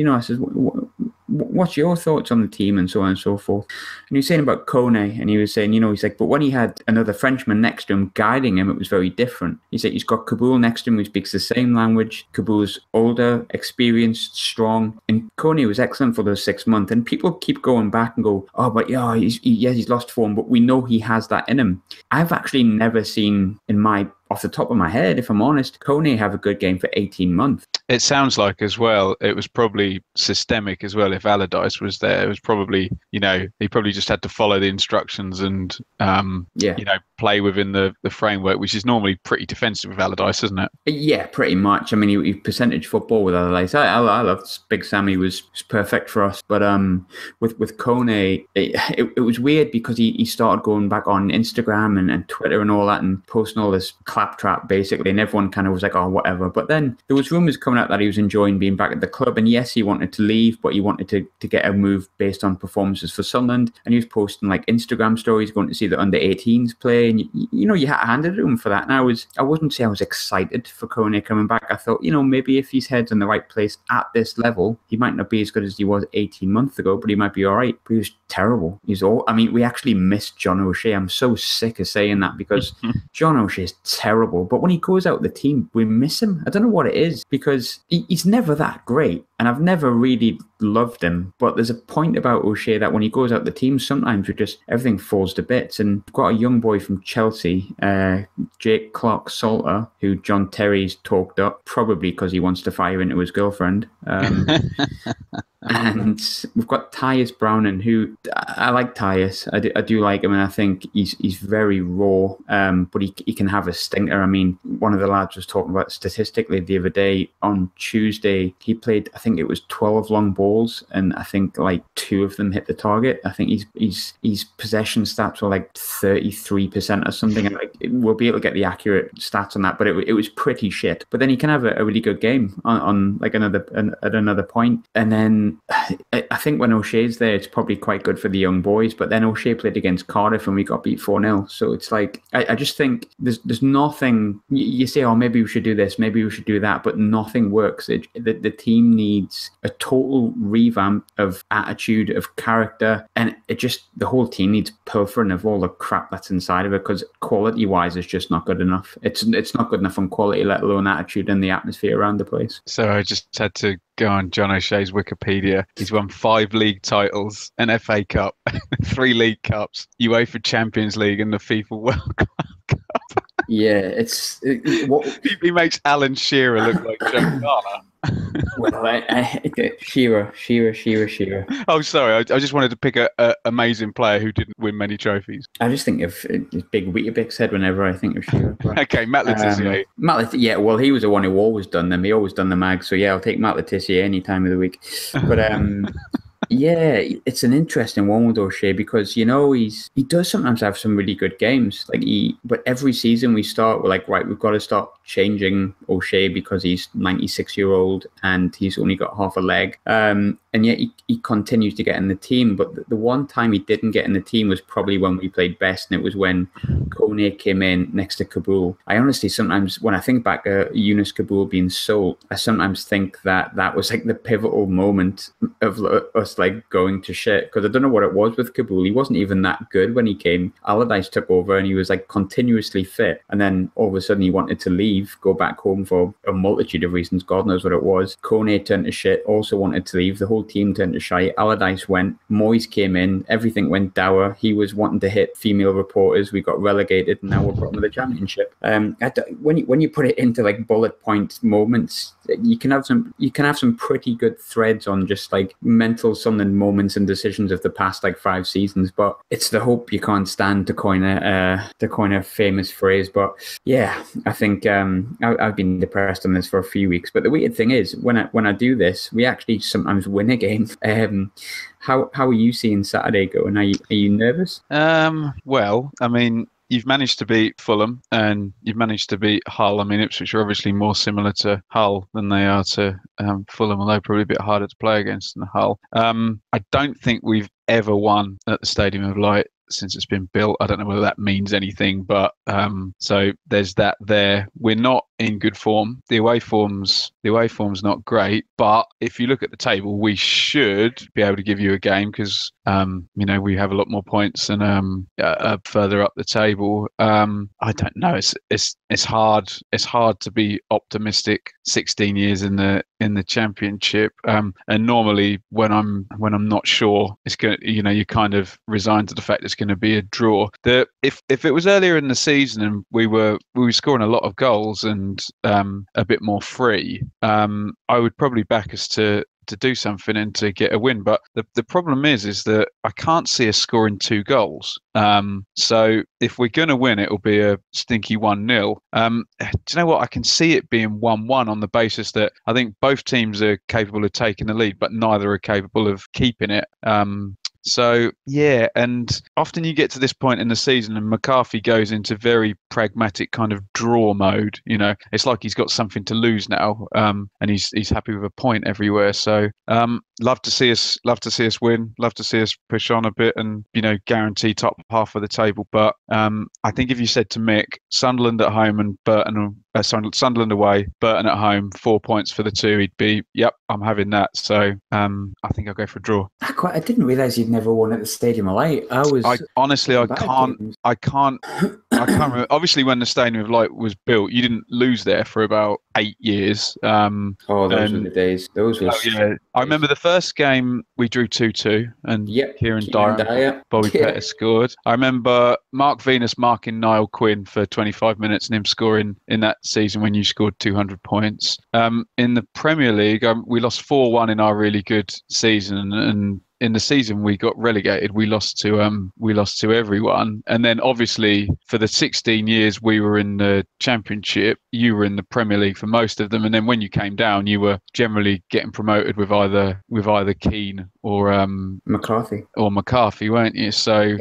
what's your thoughts on the team, and so on and so forth. And he was saying about Kone, and he was saying, he's like, but when he had another Frenchman next to him guiding him, it was very different. He said he's got Kabul next to him who speaks the same language. Kabul's older, experienced, strong, and Kone was excellent for those 6 months. And people keep going back and go, he's lost form, but we know he has that in him. I've actually never seen off the top of my head, if I'm honest, Kone have a good game for 18 months. It sounds like as well, it was probably systemic as well. If Allardyce was there, it was probably, he probably just had to follow the instructions and, play within the framework, which is normally pretty defensive with Allardyce, isn't it? Yeah, pretty much. I mean, he percentage football with Allardyce. I loved Big Sammy was perfect for us. But with Kone, it was weird because he started going back on Instagram and Twitter and all that, and posting all this claptrap basically, and everyone kind of was like, oh, whatever. But then there was rumours coming out that he was enjoying being back at the club, and yes, he wanted to leave, but he wanted to get a move based on performances for Sunderland, and he was posting like Instagram stories going to see the under-18s play, and you handed it to him for that. And I wouldn't say I was excited for Kone coming back. I thought, maybe if his head's in the right place at this level, he might not be as good as he was 18 months ago, but he might be all right. But he was terrible. We actually missed John O'Shea. I'm so sick of saying that because John O'Shea is terrible. But when he goes out the team, we miss him. I don't know what it is because he's never that great. And I've never really loved him. But there's a point about O'Shea that when he goes out the team, sometimes everything falls to bits. And we've got a young boy from Chelsea, Jake Clark-Salter, who John Terry's talked up, probably because he wants to fire into his girlfriend. And we've got Tyus Browning, who I like Tyus. I do like him, and I think he's very raw, but he can have a stinker. I mean, one of the lads was talking about statistically the other day on Tuesday, he played, I think it was 12 long balls, and I think like 2 of them hit the target. I think his possession stats were like 33% or something. And we'll be able to get the accurate stats on that, but it was pretty shit. But then he can have a really good game on like at another point, and then I think when O'Shea's there, it's probably quite good for the young boys. But then O'Shea played against Cardiff and we got beat 4-0. So it's like, I just think there's nothing. You say, oh, maybe we should do this, maybe we should do that, but nothing works. The team needs a total revamp of attitude, of character, and the whole team needs pilfering of all the crap that's inside of it, because quality-wise, it's just not good enough. It's not good enough on quality, let alone attitude and the atmosphere around the place. So I just had to go on John O'Shea's Wikipedia. He's won 5 league titles, an FA Cup, 3 League Cups, UEFA Champions League, and the FIFA World Cup. Yeah, he makes Alan Shearer look like Joe Garner. Well, Shearer. Oh, sorry. I just wanted to pick a amazing player who didn't win many trophies. I just think of Big Weetabix head whenever I think of Shearer. Okay, Matt Le Tissier. Yeah, well, he was the one who always done them. He always done the mag. So yeah, I'll take Matt Le Tissier any time of the week. But yeah, it's an interesting one with O'Shea because he does sometimes have some really good games. But every season we're like, right, we've got to start changing O'Shea because he's 96-year-old and he's only got half a leg. And yet he continues to get in the team. But the one time he didn't get in the team was probably when we played best, and it was when Kone came in next to Kabul. I honestly sometimes, when I think back Yunus Kabul being sold, I sometimes think that was like the pivotal moment of us like going to shit, because I don't know what it was with Kabul. He wasn't even that good when he came. Allardyce took over and he was like continuously fit, and then all of a sudden he wanted to leave, go back home for a multitude of reasons. God knows what it was. Kone turned to shit, also wanted to leave. The whole team turned to shite. Allardyce went. Moyes came in. Everything went dour. He was wanting to hit female reporters. We got relegated, and now we're bottom of the championship. When you put it into like bullet point moments, you can have some pretty good threads on just like mental something moments and decisions of the past like 5 seasons. But it's the hope you can't stand, to coin a famous phrase. But yeah, I think I've been depressed on this for a few weeks. But the weird thing is, when I do this, we actually sometimes win a game. How are you seeing Saturday going? Are you nervous? Well, I mean, you've managed to beat Fulham and you've managed to beat Hull. I mean, Ipswich are obviously more similar to Hull than they are to Fulham, although probably a bit harder to play against than Hull. I don't think we've ever won at the Stadium of Light since it's been built. I don't know whether that means anything, but so there's that there. We're not in good form. The away form's not great, but if you look at the table, we should be able to give you a game because we have a lot more points and further up the table. I don't know. It's hard to be optimistic 16 years in the championship. And normally when I'm not sure, it's going, you're kind of resigned to the fact it's going to be a draw. If it was earlier in the season and we were scoring a lot of goals and a bit more free, I would probably back us to do something and to get a win. But the problem is that I can't see us scoring 2 goals. So if we're going to win, it will be a stinky 1-0. Do you know what? I can see it being 1-1 on the basis that I think both teams are capable of taking the lead, but neither are capable of keeping it. So yeah, and often you get to this point in the season and McCarthy goes into very pragmatic kind of draw mode. It's like he's got something to lose now, and he's happy with a point everywhere. So love to see us win, love to see us push on a bit, and guarantee top half of the table. But I think if you said to Mick, Sunderland at home and Burton, Sunderland away, Burton at home, 4 points for the two, he'd be, yep, I'm having that. So I think I'll go for a draw. I didn't realise you'd never won at the Stadium of Light. I can't remember. Obviously, when the Stadium of Light was built, you didn't lose there for about 8 years. Those were the days. Those were. Yeah, I remember the first game we drew 2-2, and Kieran Dyer, Bobby Pettis scored. I remember Mark Venus marking Niall Quinn for 25 minutes and him scoring in that season when you scored 200 points. In the Premier League, we lost 4-1 in our really good season, and in the season we got relegated, we lost to everyone. And then obviously for the 16 years we were in the Championship, you were in the Premier League for most of them. And then when you came down, you were generally getting promoted with either Keane or McCarthy, weren't you? So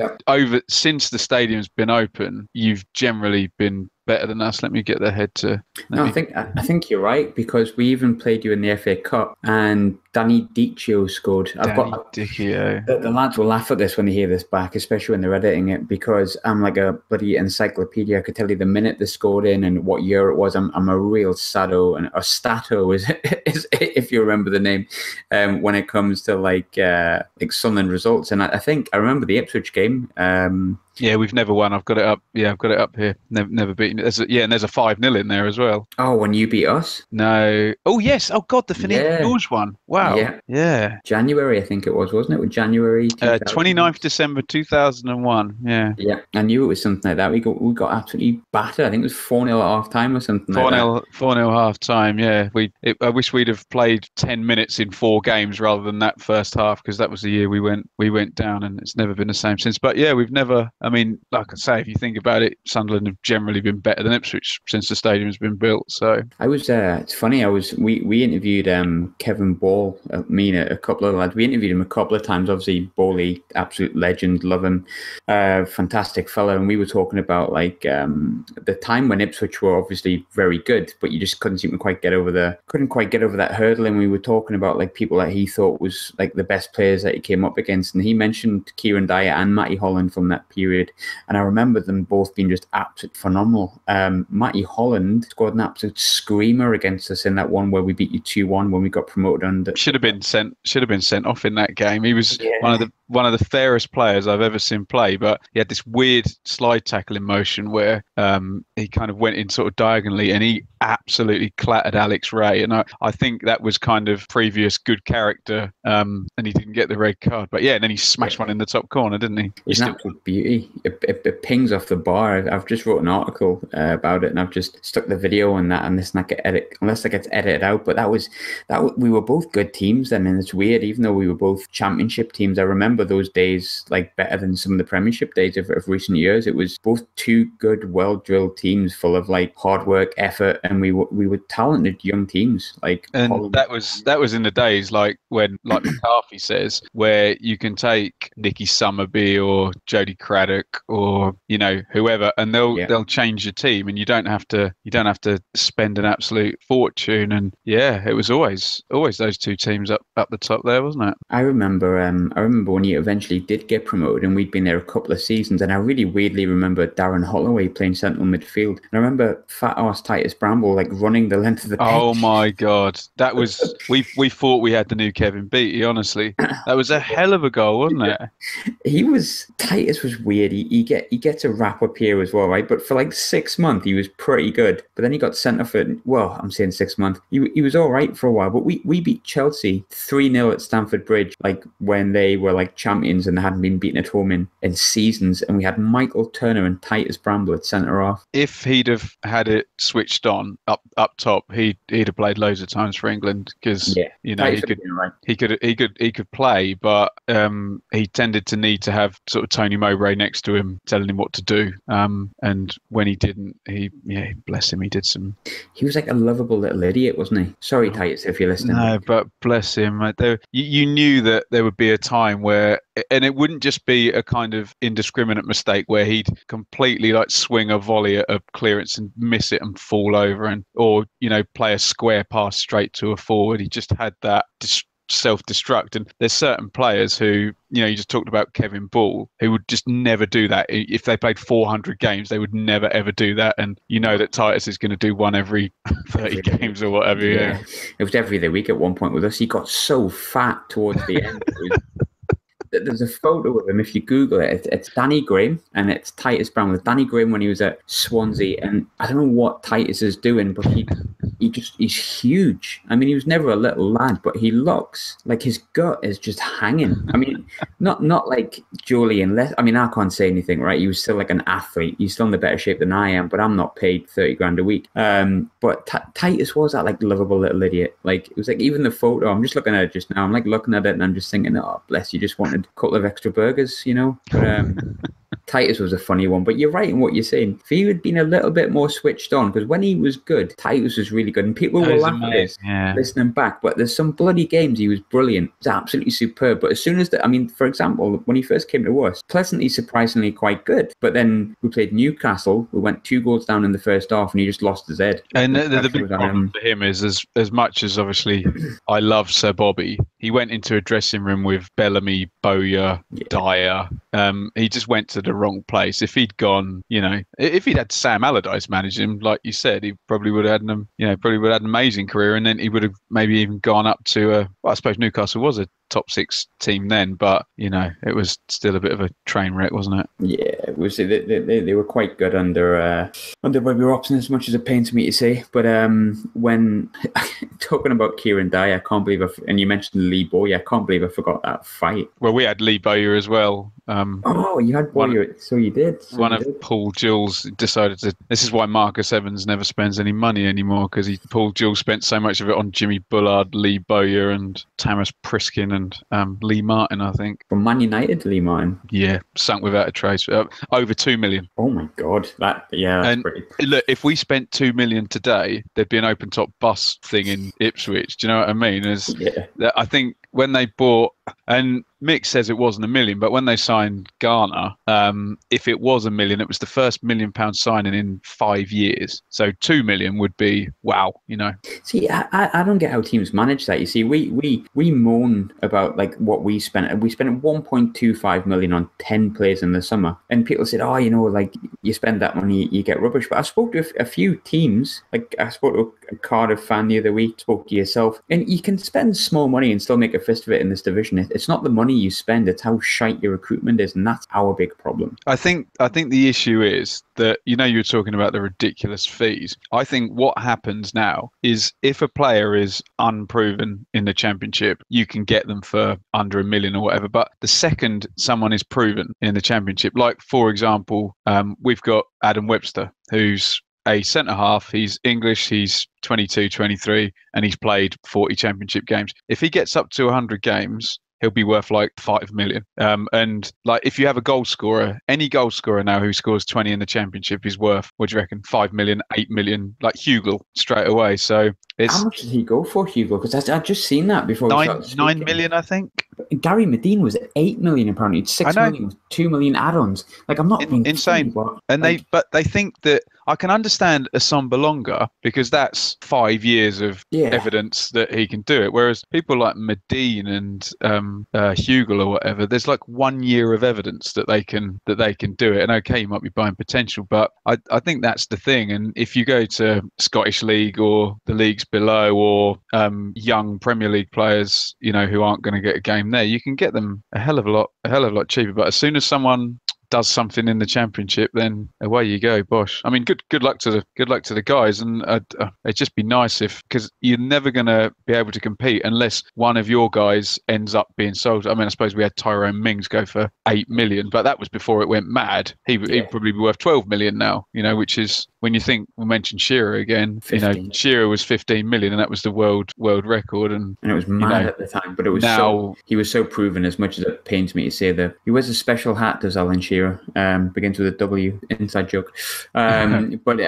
since the stadium's been open, you've generally been better than us. Let me get the head to. I think you're right, because we even played you in the FA Cup and Danny Dichio scored. The lads will laugh at this when they hear this back, especially when they're editing it, because I'm like a bloody encyclopedia. I could tell you the minute they scored in and what year it was. I'm a real stato is if you remember the name, when it comes to like Sunderland results. And I think I remember the Ipswich game. Yeah, we've never won. I've got it up. Yeah, I've got it up here. Never beaten it. And there's a 5-0 in there as well. Oh, when you beat us? No. Oh, yes. Oh, God, the Finnegan George one. Wow. Yeah. January, I think it was, wasn't it? With January 29th December 2001. Yeah. Yeah, I knew it was something like that. We got absolutely battered. I think it was 4-0 at half time or something like that. 4-0 half time, yeah. I wish we'd have played 10 minutes in 4 games rather than that first half, because that was the year we went down, and it's never been the same since. But yeah, we've never. I mean, like I say, if you think about it, Sunderland have generally been better than Ipswich since the stadium's been built. So I was. It's funny. We interviewed Kevin Ball. A couple of lads. We interviewed him a couple of times. Obviously, Bally, absolute legend. Love him. Fantastic fellow. And we were talking about like the time when Ipswich were obviously very good, but you just couldn't quite get over that hurdle. And we were talking about like people that he thought was like the best players that he came up against, and he mentioned Kieran Dyer and Matty Holland from that period. And I remember them both being just absolutely phenomenal. Matty Holland scored an absolute screamer against us in that one where we beat you 2-1 when we got promoted under. Should have been sent off in that game. He was one of the fairest players I've ever seen play, but he had this weird slide tackle in motion where he kind of went in sort of diagonally and he absolutely clattered Alex Ray. And I think that was kind of previous good character, and he didn't get the red card. But yeah, and then he smashed one in the top corner, didn't he? It's an absolute beauty. It pings off the bar. I've just wrote an article about it, and I've just stuck the video on that, unless it gets edited out. But that was we were both good teams then, and it's weird, even though we were both Championship teams, I remember those days like better than some of the Premiership days of recent years. It was both two good, well-drilled teams full of like hard work, effort, and we were talented young teams. And that was in the days like when, like McCarthy says, where you can take Nicky Summerby or Jody Craddock or whoever, and they'll change your team, and you don't have to spend an absolute fortune. And yeah, it was always those two teams up the top there, wasn't it? I remember when you eventually did get promoted, and we'd been there a couple of seasons, and I really weirdly remember Darren Holloway playing central midfield. And I remember fat arse Titus Bramble like running the length of the pitch. Oh my God, that was we thought we had the new Kevin Beattie. Honestly, that was a hell of a goal, wasn't it? Titus was weird. He gets a wrap up here as well, right? But for like 6 months, he was pretty good. But then he got sent off I'm saying 6 months. He was all right for a while. But we beat Chelsea 3-0 at Stamford Bridge, like when they were like champions and they hadn't been beaten at home in seasons. And we had Michael Turner and Titus Bramble at centre half. If he'd have had it switched on up top, he'd have played loads of times for England, because he could play, but he tended to need to have sort of Tony Mowbray next to him telling him what to do. And when he didn't, bless him, he did some. He was like a lovable little idiot, wasn't he? Sorry, Titus, if you're listening. No, but bless him. You knew that there would be a time where, and it wouldn't just be a kind of indiscriminate mistake where he'd completely like swing a volley at a clearance and miss it and fall over, or play a square pass straight to a forward. He just had that self-destruct. And there's certain players who, you just talked about Kevin Ball, who would just never do that. If they played 400 games, they would never ever do that. And that Titus is going to do one every 30 games or whatever. Yeah. It was every other week at one point with us. He got so fat towards the end. There's a photo of him, if you Google it, it's Danny Graham and it's Titus Brown with Danny Graham when he was at Swansea. And I don't know what Titus is doing, but he's huge. I mean, he was never a little lad, but he looks like his gut is just hanging. I mean, not like Julian. I mean, I can't say anything, right? He was still like an athlete. He's still in the better shape than I am, but I'm not paid 30 grand a week. But Titus was that like lovable little idiot. Like, it was like, even the photo, I'm just looking at it just now. I'm like looking at it and I'm just thinking, oh, bless you, just wanted a couple of extra burgers, But Titus was a funny one. But you're right in what you're saying. If he had been a little bit more switched on, because when he was good, Titus was really good, and people were laughing at this, listening back. But there's some bloody games he was brilliant. He was absolutely superb. But as soon as for example, when he first came to us, pleasantly, surprisingly quite good. But then we played Newcastle. We went 2 goals down in the first half, and he just lost his head. And the big problem for him is, as much as obviously I love Sir Bobby, he went into a dressing room with Bellamy, Bowyer, Dyer. He just went to the wrong place. If he'd gone, if he'd had Sam Allardyce manage him, like you said, he probably would have had an amazing career, and then he would have maybe even gone up to I suppose Newcastle was a top 6 team then, but it was still a bit of a train wreck, wasn't it? Yeah, it was. They were quite good under Bobby Robson, as much as it pains me to say. But when talking about Kieran Dyer, I can't believe and you mentioned Lee Bowyer, I can't believe I forgot that fight. Well, we had Lee Bowyer as well. You had Bowyer, so you did. Paul Jules decided to. This is why Marcus Evans never spends any money anymore, because Paul Jules spent so much of it on Jimmy Bullard, Lee Bowyer, and Tamas Priskin and Lee Martin, I think. From Man United, Lee Martin. Yeah, sunk without a trace. Over 2 million. Oh my God, that's pretty. Look, if we spent 2 million today, there'd be an open top bus thing in Ipswich. Do you know what I mean? I think when they bought, and Mick says it wasn't 1 million, but when they signed Garner, if it was 1 million, it was the first £1 million signing in 5 years. So 2 million would be wow, See, I don't get how teams manage that. You see, we moan about like what we spent. We spent 1.25 million on 10 players in the summer, and people said, "Oh, like you spend that money, you get rubbish." But I spoke to a few teams. Like I spoke to a Cardiff fan the other week. Spoke to yourself, and you can spend small money and still make a fist of it in this division. It's not the money you spend; it's how shite your recruitment is, and that's our big problem. I think the issue is that you were talking about the ridiculous fees. I think what happens now is if a player is unproven in the Championship, you can get them for under 1 million or whatever. But the second someone is proven in the Championship, like for example, we've got Adam Webster, who's a centre-half. He's English, he's 22, 23, and he's played 40 Championship games. If he gets up to 100 games, he'll be worth like 5 million. And like if you have a goal scorer, any goal scorer now who scores 20 in the Championship is worth, what do you reckon, 5 million, 8 million, like Hugill straight away. So how much did he go for, Hugill? Because I've just seen that before. 9 million, I think. Gary Medine was 8 million apparently. It's 6 million with 2 million add-ons. Like I'm not being insane. Funny, and they think that I can understand Assomba Longa because that's 5 years of evidence that he can do it. Whereas people like Medine and Hugill or whatever, there's like 1 year of evidence that they can do it. And okay, you might be buying potential, but I think that's the thing. And if you go to Scottish League or the leagues below, or young Premier League players, who aren't going to get a game there, you can get them a hell of a lot cheaper. But as soon as someone does something in the Championship, then away you go, bosh. I mean, good luck to the guys, and it'd just be nice because you're never going to be able to compete unless one of your guys ends up being sold. I mean, I suppose we had Tyrone Mings go for 8 million, but that was before it went mad. He'd probably be worth 12 million now, which is, when you think, we mentioned Shearer again, 15. Shearer was 15 million, and that was the world record, and it was mad at the time. But it was he was so proven. As much as it pains me to say that, he wears a special hat, does Alan Shearer, Shearer. Begins with a W, inside joke. But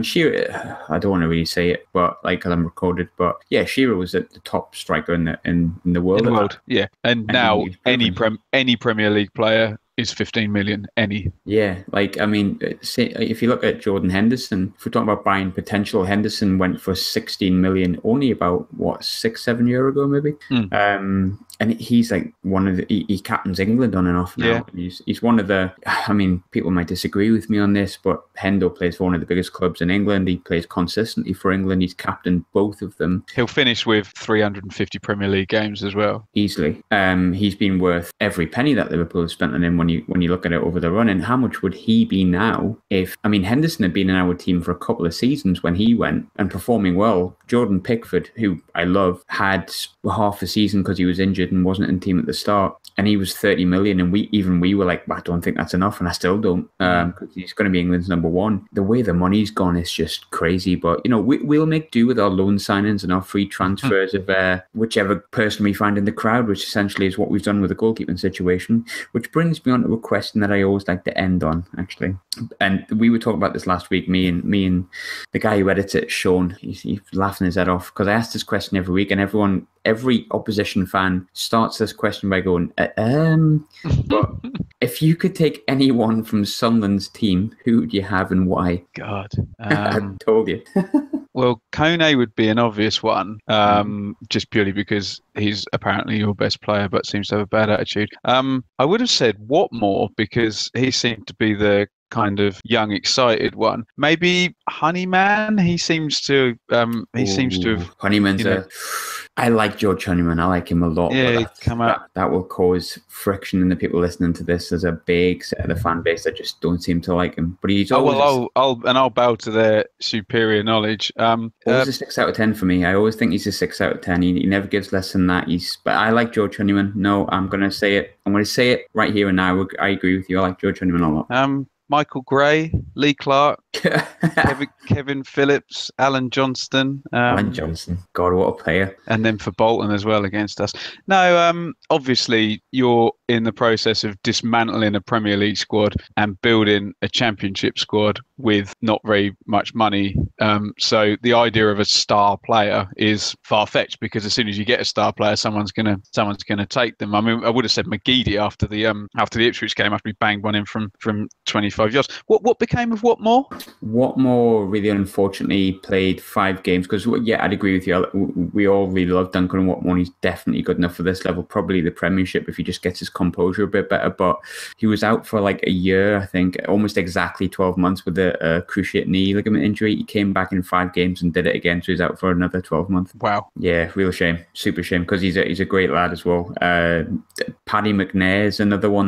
Shearer, I don't want to really say it, but like, 'cause I'm recorded, but yeah, Shearer was at the top striker in the world. Yeah. And now any Premier League player is 15 million. Yeah, if you look at Jordan Henderson, if we're talking about buying potential, Henderson went for 16 million only about 6-7 years ago, maybe. And he's like one of he captains England on and off now. Yeah. He's one of the. I mean, people might disagree with me on this, but Hendo plays for one of the biggest clubs in England. He plays consistently for England. He's captained both of them. He'll finish with 350 Premier League games as well, easily. He's been worth every penny that Liverpool have spent on him when you look at it over the run. And how much would he be now if? I mean, Henderson had been in our team for a couple of seasons when he went and performing well. Jordan Pickford, who I love, had half a season because he was injured and wasn't in the team at the start, and he was 30 million, and we were like, I don't think that's enough, and I still don't, because he's going to be England's number one. The way the money's gone is just crazy, but we'll make do with our loan signings and our free transfers of whichever person we find in the crowd, which essentially is what we've done with the goalkeeping situation, which brings me on to a question that I always like to end on, actually. And we were talking about this last week, me and the guy who edits it, Sean. He's laughing his head off because I ask this question every week, and every opposition fan starts this question by going, but if you could take anyone from Sunderland's team, who would you have and why? God. I told you. Well, Kone would be an obvious one, just purely because he's apparently your best player, but seems to have a bad attitude. I would have said Watmore because he seemed to be the kind of young, excited one. Maybe Honeyman. He seems to have. Honeyman's I like George Honeyman. I like him a lot. Yeah, that will cause friction in the people listening to this. There's a big set of the fan base that just don't seem to like him. But he's always. I'll bow to their superior knowledge. Always a 6 out of 10 for me. I always think he's a 6 out of 10. He never gives less than that. But I like George Honeyman. No, I'm going to say it. I'm going to say it right here and now. I agree with you. I like George Honeyman a lot. Michael Gray, Lee Clark, Kevin Phillips, Alan Johnston. Alan Johnston. God, what a player. And then for Bolton as well against us. No, obviously you're in the process of dismantling a Premier League squad and building a Championship squad with not very much money. So the idea of a star player is far-fetched because as soon as you get a star player, someone's gonna take them. I mean, I would have said McGeady after the Ipswich game after we banged one in from 25 yards. What became of Watmore? Watmore really unfortunately played 5 games because I'd agree with you. We all really love Duncan and Watmore. He's definitely good enough for this level, probably the Premiership if he just gets his composure a bit better. But he was out for like a year, I think, almost exactly 12 months with a cruciate knee ligament injury. He came back in 5 games and did it again, so he's out for another 12 months. Wow. Yeah, real shame, super shame because he's a great lad as well. Paddy McNair's another one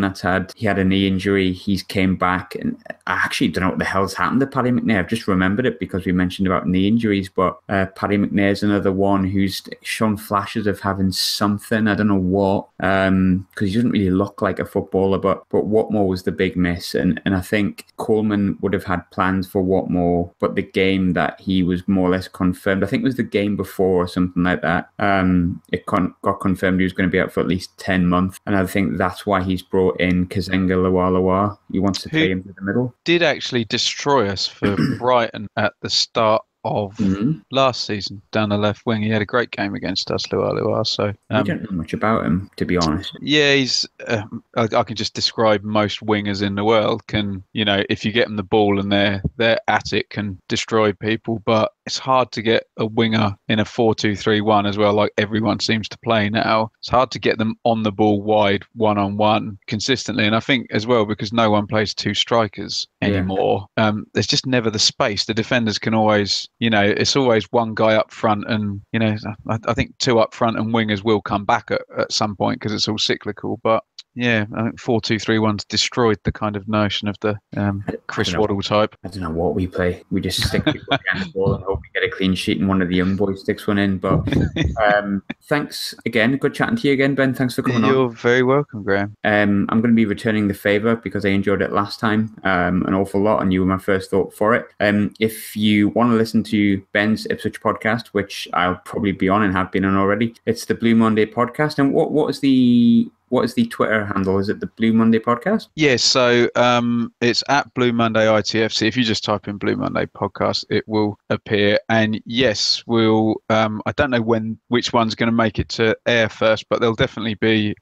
he had a knee injury. He's came back. And I actually don't know what the hell's happened to Paddy McNair. I've just remembered it because we mentioned about knee injuries. But Paddy McNair's another one who's shown flashes of having something. I don't know what, because he doesn't really look like a footballer. But Watmore was the big miss. And I think Coleman would have had plans for Watmore, but the game that he was more or less confirmed, I think it was the game before or something like that, it got confirmed he was going to be out for at least 10 months. And I think that's why he's brought in Kazenga Lawalawa. He wants to play him to the middle. Did actually destroy us for Brighton at the start of last season down the left wing. He had a great game against us, Lua. So I don't know much about him, to be honest. Yeah, he's. I can just describe most wingers in the world. If you get them the ball and they're at it, can destroy people. But it's hard to get a winger in a 4-2-3-1 as well, like everyone seems to play now. It's hard to get them on the ball wide, one-on-one consistently. And I think as well because no one plays 2 strikers anymore. There's just never the space. The defenders can always. It's always one guy up front and, I think 2 up front and wingers will come back at some point because it's all cyclical. But yeah, I think 4-2-3-1's destroyed the kind of notion of the Chris Waddle type. I don't know what we play. We just stick people against the ball and hope we get a clean sheet and one of the young boys sticks one in. But thanks again. Good chatting to you again, Ben. Thanks for coming on. You're very welcome, Graham. I'm going to be returning the favour because I enjoyed it last time an awful lot and you were my first thought for it. If you want to listen to Ben's Ipswich podcast, which I'll probably be on and have been on already, it's the Blue Monday podcast. And what was the what is the Twitter handle? Is it the Blue Monday Podcast? Yes, so it's at Blue Monday ITFC. If you just type in Blue Monday Podcast, it will appear. And yes, we'll. I don't know which one's going to make it to air first, but there'll definitely be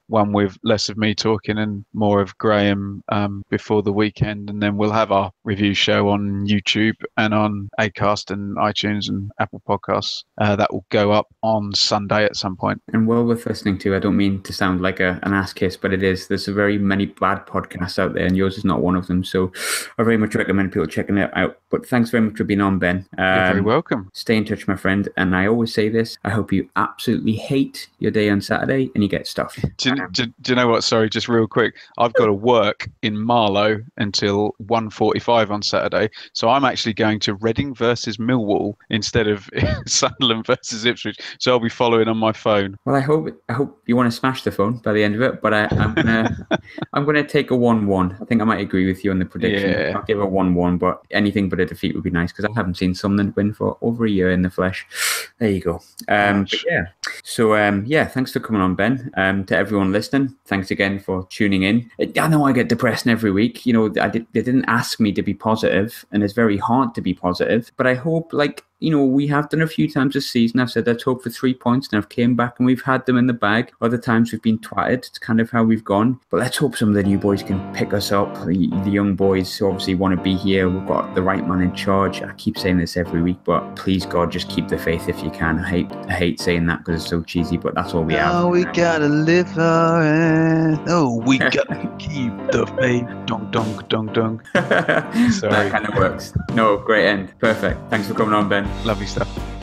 one with less of me talking and more of Graham before the weekend, and then we'll have our review show on YouTube and on Acast and iTunes and Apple Podcasts. That will go up on Sunday at some point. And well worth listening to. I don't mean to sound like an ass kiss, but it is. There's very many bad podcasts out there, and yours is not one of them. So I very much recommend people checking it out. But thanks very much for being on, Ben. You're very welcome. Stay in touch, my friend. And I always say this, I hope you absolutely hate your day on Saturday and you get stuffed. Do you know what? Sorry, just real quick. I've got to work in Marlow until 1:45 on Saturday. So I'm actually going to Reading versus Millwall instead of Sunderland versus Ipswich. So I'll be following on my phone. Well, I hope you want to smash the phone by the end of it, but I'm gonna take a 1-1. I think I might agree with you on the prediction. Yeah. I'll give a 1-1, but anything but a defeat would be nice because I haven't seen Sunderland win for over a year in the flesh. There you go. But yeah. So thanks for coming on, Ben. To everyone listening, thanks again for tuning in. I know I get depressed every week. You know, they didn't ask me to be positive, and it's very hard to be positive. But I hope, we have done a few times this season. I've said let's hope for 3 points, and I've came back and we've had them in the bag. Other times we've been twatted. It's kind of how we've gone. But let's hope some of the new boys can pick us up. The young boys who obviously want to be here. We've got the right man in charge. I keep saying this every week, but please God, just keep the faith if you can. I hate saying that because it's so cheesy, but that's all we have. Oh, we gotta live our end. Oh, we gotta keep the faith. Dong, dong, dong, dong. Sorry. That kind of works. No, great end. Perfect. Thanks for coming on, Ben. Lovely stuff.